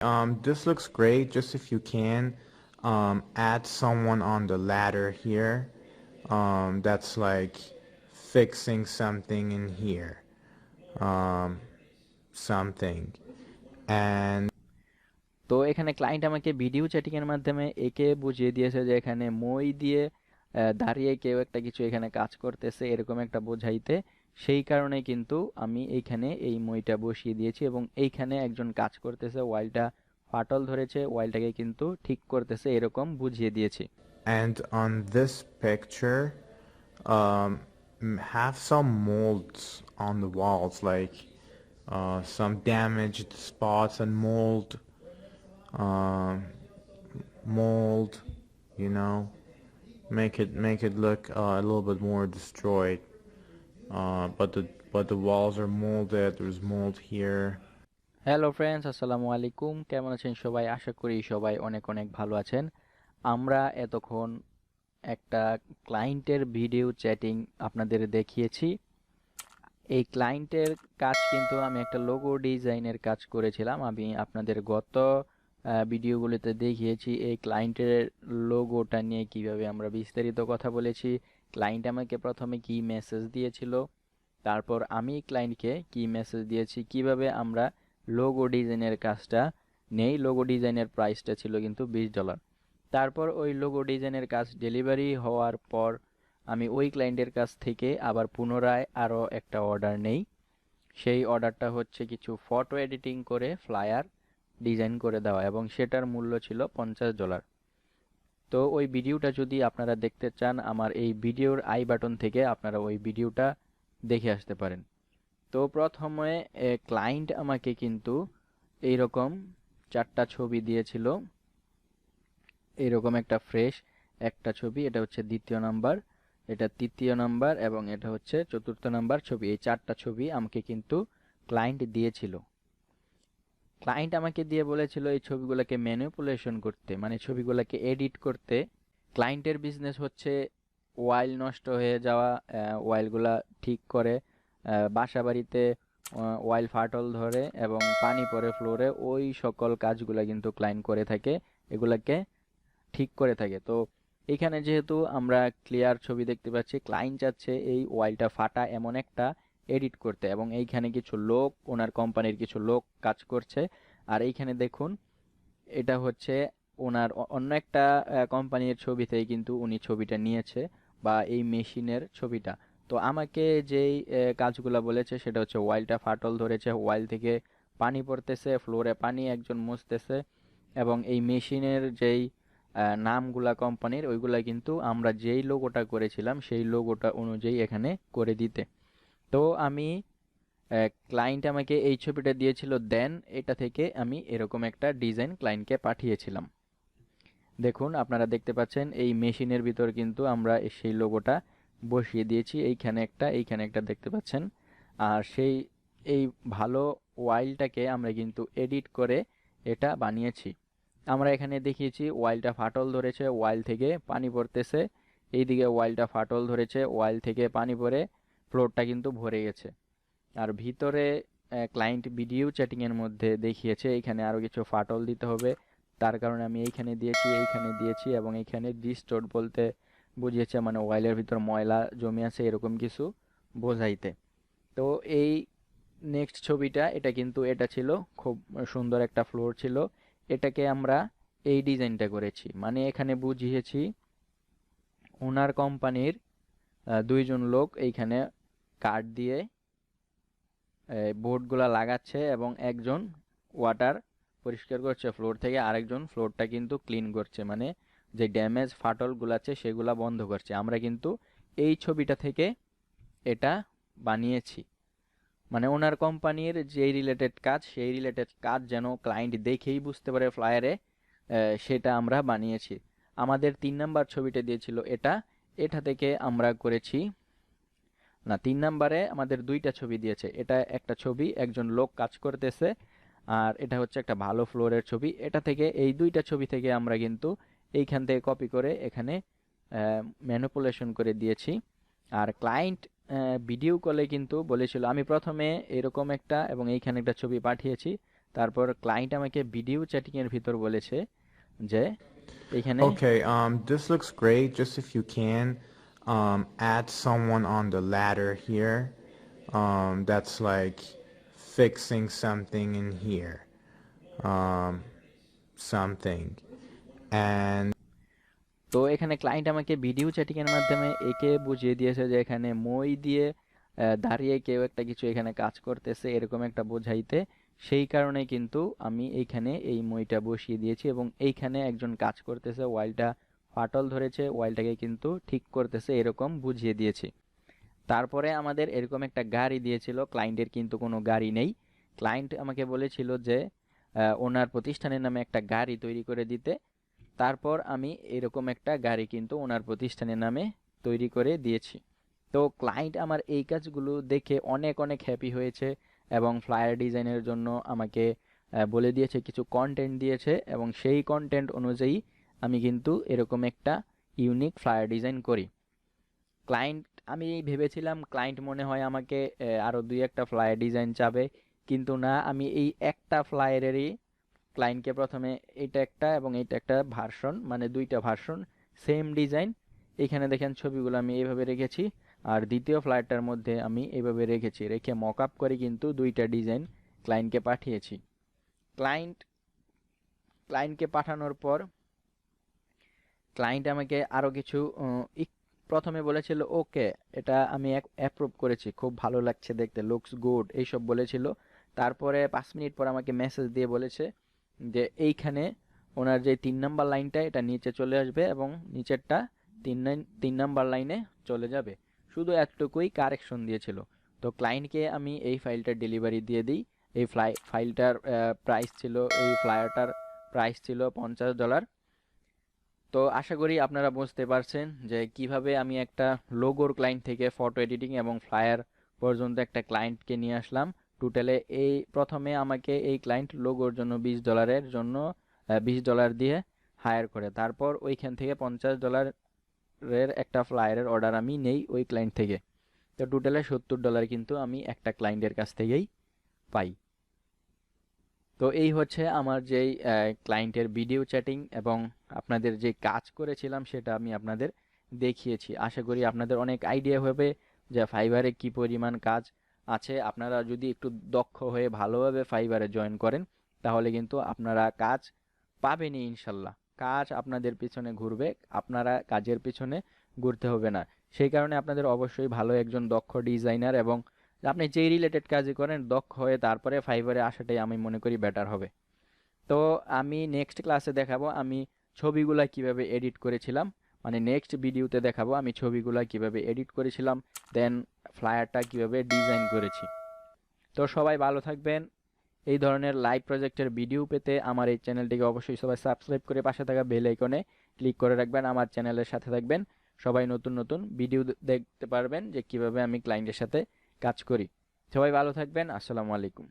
This looks great. Just if you can, add someone on the ladder here. That's like fixing something in here. Something. And তো এখানে client আমাকে video chatting এর মাধ্যমে একে বুঝিয়ে দিয়েছে যে এখানে মই দিয়ে দাঁড়িয়ে কেউ একটা কিছু এখানে কাজ করতেছে এরকম একটা বোঝাইতে। সেই কারণে কিন্তু আমি এইখানে এই মইটা বসিয়ে দিয়েছি এবং এইখানে একজন কাজ করতেছে, ওয়াইলটা ফাটল ধরেছে, ওয়াইলটাকে কিন্তু ঠিক করতেছে এরকম বুঝিয়ে দিয়েছি। on this picture, um, have some molds on the walls, like some damaged spots and um, mold, you know, make it look a little bit more destroyed. But the walls are molded. There's mold here. Hello friends, আসসালামু আলাইকুম। কেমন আছেন সবাই? আশা করি সবাই অনেক অনেক ভালো আছেন। আমরা এতক্ষণ একটা ক্লায়েন্টের ভিডিও চ্যাটিং আপনাদের দেখিয়েছি। এই ক্লায়েন্টের কাজ কিন্তু আমি একটা লোগো ডিজাইনের কাজ করেছিলাম। আমি আপনাদের গত ভিডিওগুলোতে দেখিয়েছি এই ক্লায়েন্টের লোগোটা নিয়ে কিভাবে আমরা বিস্তারিত কথা বলেছি। ক্লায়েন্ট আমাকে প্রথমে কি মেসেজ দিয়েছিল, তারপর আমি ক্লায়েন্টকে কি মেসেজ দিয়েছি, কিভাবে আমরা লোগো ডিজাইনের কাজটা নেই। লোগো ডিজাইনের প্রাইসটা ছিল কিন্তু $20। তারপর ওই লোগো ডিজাইনের কাজ ডেলিভারি হওয়ার পর আমি ওই ক্লায়েন্টের কাছ থেকে আবার পুনরায় আরও একটা অর্ডার নেই। সেই অর্ডারটা হচ্ছে কিছু ফটো এডিটিং করে ফ্লায়ার ডিজাইন করে দেওয়া এবং সেটার মূল্য ছিল $50। তো ওই ভিডিওটা যদি আপনারা দেখতে চান, আমার এই ভিডিওর আই বাটন থেকে আপনারা ওই ভিডিওটা দেখে আসতে পারেন। তো প্রথমে ক্লায়েন্ট আমাকে কিন্তু এইরকম 4টা ছবি দিয়েছিল। এইরকম একটা ফ্রেশ একটা ছবি, এটা হচ্ছে দ্বিতীয় নাম্বার, এটা তৃতীয় নাম্বার এবং এটা হচ্ছে চতুর্থ নাম্বার ছবি। এই 4টা ছবি আমাকে কিন্তু ক্লায়েন্ট দিয়েছিল। ক্লায়েন্ট আমাকে দিয়ে বলেছিল এই ছবিগুলোকে ম্যানিপুলেশন করতে, মানে ছবিগুলোকে এডিট করতে। ক্লায়েন্টের বিজনেস হচ্ছে ওয়াইল নষ্ট হয়ে যাওয়া ওয়াইলগুলা ঠিক করে, বাসা বাড়িতে ওয়াইল ফাটল ধরে এবং পানি পড়ে ফ্লোরে, ওই সকল কাজগুলা কিন্তু ক্লায়েন্ট করে থাকে, এগুলাকে ঠিক করে থাকে। তো এখানে যেহেতু আমরা ক্লিয়ার ছবি দেখতে পাচ্ছি, ক্লায়েন্ট চাচ্ছে এই ওয়াইলটা ফাটা এমন একটা এডিট করতে এবং এইখানে কিছু লোক, ওনার কোম্পানির কিছু লোক কাজ করছে। আর এইখানে দেখুন, এটা হচ্ছে ওনার অন্য একটা কোম্পানির ছবি থেকে কিন্তু উনি ছবিটা নিয়েছে, বা এই মেশিনের ছবিটা। তো আমাকে যেই কাজগুলা বলেছে সেটা হচ্ছে ওয়াইলটা ফাটল ধরেছে, ওয়াইল থেকে পানি পড়তেছে, ফ্লোরে পানি একজন মুছতেছে এবং এই মেশিনের যেই নামগুলা কোম্পানির, ওইগুলা কিন্তু আমরা যেই লোগোটা করেছিলাম সেই লোগোটা অনুযায়ী এখানে করে দিতে। তো আমি ক্লায়েন্ট আমাকে এই ছবিটা দিয়েছিল, দেন এটা থেকে আমি এরকম একটা ডিজাইন ক্লায়েন্টকে পাঠিয়েছিলাম। দেখুন, আপনারা দেখতে পাচ্ছেন এই মেশিনের ভিতর কিন্তু আমরা সেই লোগোটা বসিয়ে দিয়েছি, এইখানে একটা দেখতে পাচ্ছেন। আর এই ভালো ওয়াইলটাকে আমরা কিন্তু এডিট করে এটা বানিয়েছি। আমরা এখানে দেখিয়েছি ওয়াইলটা ফাটল ধরেছে, ওয়াইল থেকে পানি পড়তেছে, এইদিকে ওয়াইলটা ফাটল ধরেছে, ওয়াইল থেকে পানি পড়ে ফ্লোরটা কিন্তু ভরে গেছে। আর ভিতরে ক্লায়েন্ট ভিডিও চ্যাটিং এর মধ্যে দেখিয়েছে এখানে আরো কিছু ফাটল দিতে হবে, তার কারণে আমি এইখানে দিয়েছি এবং এইখানে ডিস্টোর্ট বলতে বুঝিয়েছে, মানে ওয়াইলের ভিতর ময়লা জমে আছে এরকম কিছু বোঝাইতে। তো এই নেক্সট ছবিটা, এটা ছিল খুব সুন্দর একটা ফ্লোর ছিল, এটাকে আমরা এই ডিজাইনটা করেছি, মানে এখানে বুঝিয়েছি ওনার কোম্পানির দুইজন লোক এইখানে কাঠ দিয়ে বোর্ডগুলা লাগাচ্ছে এবং একজন ওয়াটার পরিষ্কার করছে ফ্লোর থেকে, আরেকজন ফ্লোরটা কিন্তু ক্লিন করছে, মানে যে ড্যামেজ ফাটলগুলো আছে সেগুলা বন্ধ করছে। আমরা কিন্তু এই ছবিটা থেকে এটা বানিয়েছি, মানে ওনার কোম্পানির যেই রিলেটেড কাজ সেই রিলেটেড কাজ যেন ক্লায়েন্ট দেখেই বুঝতে পারে ফ্লায়ারে, সেটা আমরা বানিয়েছি। আমাদের 3 নাম্বার ছবিটা দিয়েছিল এটা থেকে আমরা করেছি, না 3 নাম্বারে আমাদের 2টা ছবি দিয়েছে, এটা একটা ছবি একজন লোক কাজ করতেছে, আর এটা হচ্ছে একটা ভালো ফ্লোরের ছবি। এটা থেকে এই 2টা ছবি থেকে আমরা কিন্তু এইখান থেকে কপি করে এখানে ম্যানিপুলেশন করে দিয়েছি। আর ক্লায়েন্ট ভিডিও কলে কিন্তু বলেছিল, আমি প্রথমে এরকম একটা এবং এইখানে একটা ছবি পাঠিয়েছি, তারপর ক্লায়েন্ট আমাকে ভিডিও চ্যাটিং এর ভিতর বলেছে যে এখানে Okay, this looks great. Just if you can, add someone on the ladder here, that's like fixing something in here, um, something. And তো এখানে ক্লায়েন্ট আমাকে ভিডিও চ্যাটিং এর মাধ্যমে একে বুঝিয়ে দিয়েছে যে এখানে মই দিয়ে দাঁড়িয়ে কেউ একটা কিছু এখানে কাজ করতেছে এরকম একটা বোঝাইতে, সেই কারণে কিন্তু আমি এইখানে এই মইটা বসিয়ে দিয়েছি এবং এইখানে একজন কাজ করতেছে, ওয়াইলটা ফাটল ধরেছে, ওয়াইলটাকে কিন্তু ঠিক করতেছে এরকম বুঝিয়ে দিয়েছি। তারপরে আমাদের এরকম একটা গাড়ি দিয়েছিল, ক্লায়েন্টের কিন্তু কোনো গাড়ি নেই। ক্লায়েন্ট আমাকে বলেছিল যে ওনার প্রতিষ্ঠানের নামে একটা গাড়ি তৈরি করে দিতে। তারপর আমি এরকম একটা গাড়ি কিন্তু ওনার প্রতিষ্ঠানের নামে তৈরি করে দিয়েছি। তো ক্লায়েন্ট আমার এই কাজগুলো দেখে অনেক অনেক হ্যাপি হয়েছে এবং ফ্লায়ার ডিজাইনের জন্য আমাকে বলে দিয়েছে, কিছু কন্টেন্ট দিয়েছে এবং সেই কন্টেন্ট অনুযায়ী আমি কিন্তু এরকম একটা ইউনিক ফ্লায়ার ডিজাইন করি। ক্লায়েন্ট, আমি ভেবেছিলাম ক্লায়েন্ট মনে হয় আমাকে আরো দুই একটা ফ্লায়ার ডিজাইন চাবে, কিন্তু না, আমি এই একটা ফ্লায়ারেরই ক্লায়েন্টকে প্রথমে এটা একটা এবং এটা একটা ভার্সন, মানে দুইটা ভার্সন সেম ডিজাইন, এখানে দেখেন ছবিগুলো আমি এইভাবে রেখেছি, আর দ্বিতীয় ফ্লায়ারটার মধ্যে আমি এইভাবে রেখেছি, রেখে মক আপ করে কিন্তু দুইটা ডিজাইন ক্লায়েন্টকে পাঠিয়েছি। ক্লায়েন্ট ক্লায়েন্টকে পাঠানোর পর ক্লায়েন্ট আমাকে আরো কিছু প্রথমে বলেছিল ওকে, এটা আমি অ্যাপ্রুভ করেছি, খুব ভালো লাগছে দেখতে, লুকস গুড, এইসব বলেছিল। তারপরে 5 মিনিট পর আমাকে মেসেজ দিয়ে বলেছে যে এইখানে ওনার যে 3 নাম্বার লাইনটা এটা নিচে চলে আসবে এবং নিচেরটা 3 নাম্বার লাইনে চলে যাবে, শুধু এতটুকুই কারেকশন দিয়েছিল। তো ক্লায়েন্টকে আমি এই ফাইলটার ডেলিভারি দিয়ে দিই। এই ফাইলটার প্রাইস ছিল, এই ফ্লায়ারটার প্রাইস ছিল $50। তো আশা করি আপনারা বুঝতে পারছেন যে কিভাবে আমি একটা লোগোর ক্লায়েন্ট থেকে ফটো এডিটিং এবং ফ্লায়ার পর্যন্ত একটা ক্লায়েন্টকে নিয়ে আসলাম। টোটালে এই প্রথমে আমাকে এই ক্লায়েন্ট লোগোর জন্য $20 জন্য $20 দিয়ে হায়ার করে, তারপর ওইখান থেকে $50 একটা ফ্লায়ারের অর্ডার আমি নেই ওই ক্লায়েন্ট থেকে। তো টোটালে $70 কিন্তু আমি একটা ক্লায়েন্টের কাছ থেকেই পাই। তো এই হচ্ছে আমার যেই ক্লায়েন্টের ভিডিও চ্যাটিং এবং আপনাদের যে কাজ করেছিলাম সেটা আমি আপনাদের দেখিয়েছি। আশা করি আপনাদের অনেক আইডিয়া হবে যে ফাইবারে কি পরিমাণ কাজ আছে। আপনারা যদি একটু দক্ষ হয়ে ভালোভাবে ফাইবারে জয়েন করেন তাহলে কিন্তু আপনারা কাজ পাবেনই ইনশাল্লাহ। কাজ আপনাদের পিছনে ঘুরবে, আপনারা কাজের পিছনে ঘুরতে হবে না। সেই কারণে আপনাদের অবশ্যই ভালো একজন দক্ষ ডিজাইনার এবং আপনি যেই রিলেটেড কাজই করেন দক্ষ হয়ে তারপরে ফাইবারে আসাটাই আমি মনে করি বেটার হবে। তো আমি নেক্সট ক্লাসে দেখাবো আমি ছবিগুলা কিভাবে এডিট করেছিলাম, মানে নেক্সট ভিডিওতে দেখাবো আমি ছবিগুলা কিভাবে এডিট করেছিলাম, দেন ফ্লায়ারটা কিভাবে ডিজাইন করেছি। তো সবাই ভালো থাকবেন। এই ধরনের লাইভ প্রজেক্টের ভিডিও পেতে আমার এই চ্যানেলটিকে অবশ্যই সবাই সাবস্ক্রাইব করে পাশে থাকা বেল আইকনে ক্লিক করে রাখবেন, আমার চ্যানেলের সাথে থাকবেন। সবাই নতুন নতুন ভিডিও দেখতে পারবেন যে কিভাবে আমি ক্লায়েন্টের সাথে কাজ করি। সবাই ভালো থাকবেন। আসসালামু আলাইকুম।